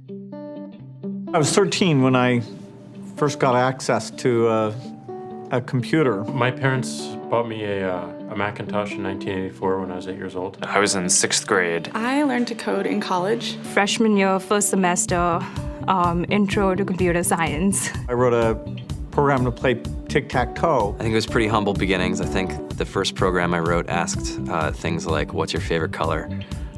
I was 13 when I first got access to a computer. My parents bought me a Macintosh in 1984 when I was 8 years old. I was in 6th grade. I learned to code in college. Freshman year, first semester, intro to computer science. I wrote a program to play tic-tac-toe. I think it was pretty humble beginnings. I think the first program I wrote asked things like, what's your favorite color?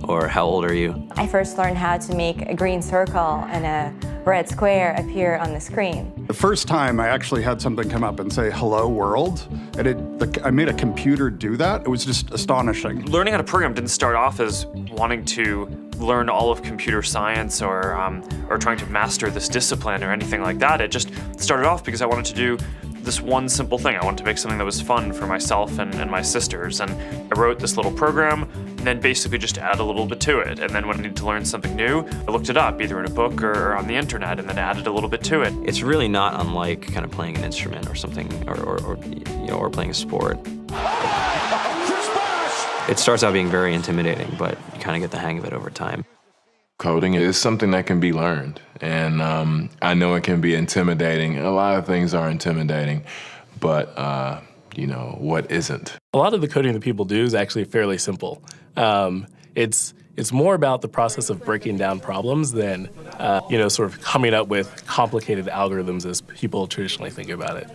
Or how old are you? I first learned how to make a green circle and a red square appear on the screen. The first time I actually had something come up and say, hello world, and I made a computer do that. It was just astonishing. Learning how to program didn't start off as wanting to learn all of computer science or trying to master this discipline or anything like that. It just started off because I wanted to do this one simple thing. I wanted to make something that was fun for myself and my sisters. And I wrote this little program and then basically just add a little bit to it. And then when I needed to learn something new, I looked it up either in a book or on the internet and then added a little bit to it. It's really not unlike kind of playing an instrument or something, or playing a sport. It starts out being very intimidating, but you kind of get the hang of it over time. Coding is something that can be learned, and I know it can be intimidating. A lot of things are intimidating, but what isn't? A lot of the coding that people do is actually fairly simple. It's more about the process of breaking down problems than sort of coming up with complicated algorithms as people traditionally think about it.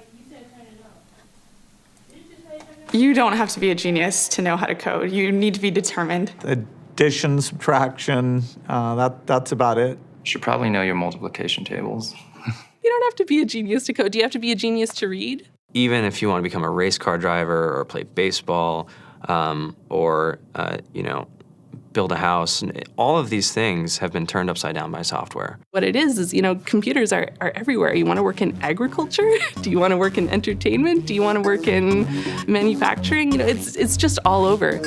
You don't have to be a genius to know how to code. You need to be determined. Addition, subtraction, that's about it. You should probably know your multiplication tables. You don't have to be a genius to code. Do you have to be a genius to read? Even if you want to become a race car driver or play baseball or build a house, all of these things have been turned upside down by software. What it is computers are everywhere. You want to work in agriculture? Do you want to work in entertainment? Do you want to work in manufacturing? It's just all over.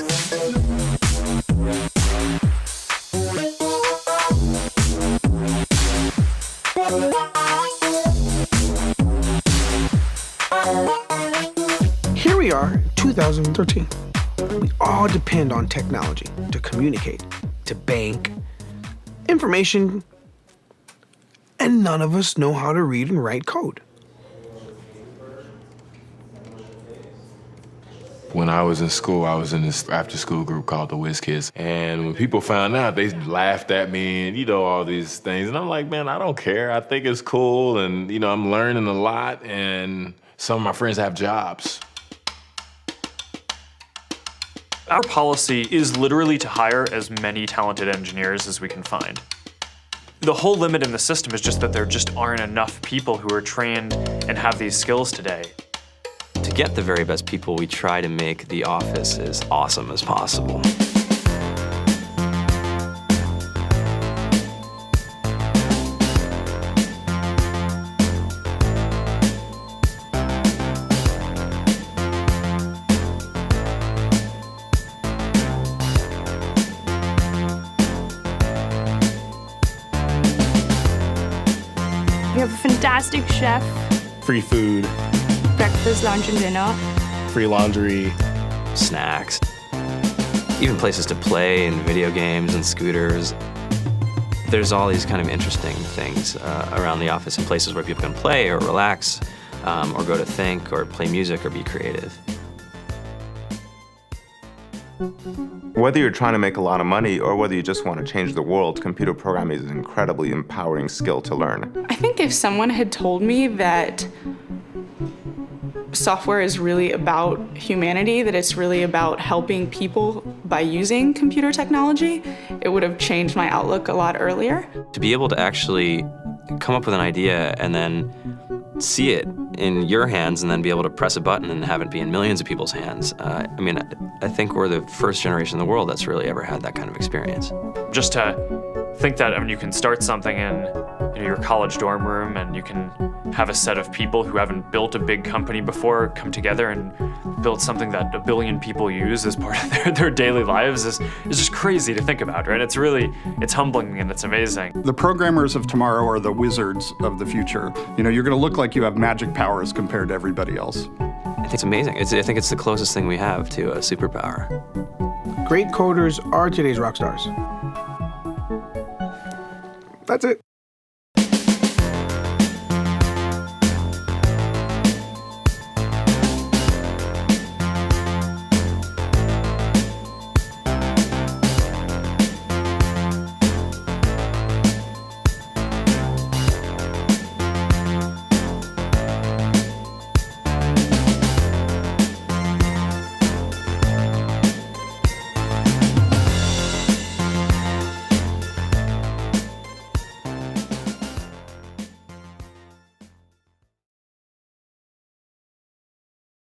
Here we are, 2013. We all depend on technology to communicate, to bank, information, and none of us know how to read and write code. When I was in school, I was in this after-school group called the Whiz Kids. And when people found out, they laughed at me and, all these things. And I'm like, man, I don't care. I think it's cool. And, I'm learning a lot. And some of my friends have jobs. Our policy is literally to hire as many talented engineers as we can find. The whole limit in the system is just that there just aren't enough people who are trained and have these skills today. To get the very best people, we try to make the office as awesome as possible. We have a fantastic chef, Free food, breakfast, lunch, and dinner. free laundry, snacks, even places to play and video games and scooters. There's all these kind of interesting things around the office and places where people can play or relax or go to think or play music or be creative. Whether you're trying to make a lot of money or whether you just want to change the world, computer programming is an incredibly empowering skill to learn. I think if someone had told me that software is really about humanity, that it's really about helping people by using computer technology, it would have changed my outlook a lot earlier. To be able to actually come up with an idea and then see it in your hands and then be able to press a button and have it be in millions of people's hands. I think we're the first generation in the world that's really ever had that kind of experience. Just to think that you can start something in your college dorm room and you can have a set of people who haven't built a big company before come together and build something that 1 billion people use as part of their daily lives is just crazy to think about, right? It's humbling and it's amazing. The programmers of tomorrow are the wizards of the future. You're going to look like you have magic powers compared to everybody else. I think it's amazing. I think it's the closest thing we have to a superpower. Great coders are today's rock stars. That's it.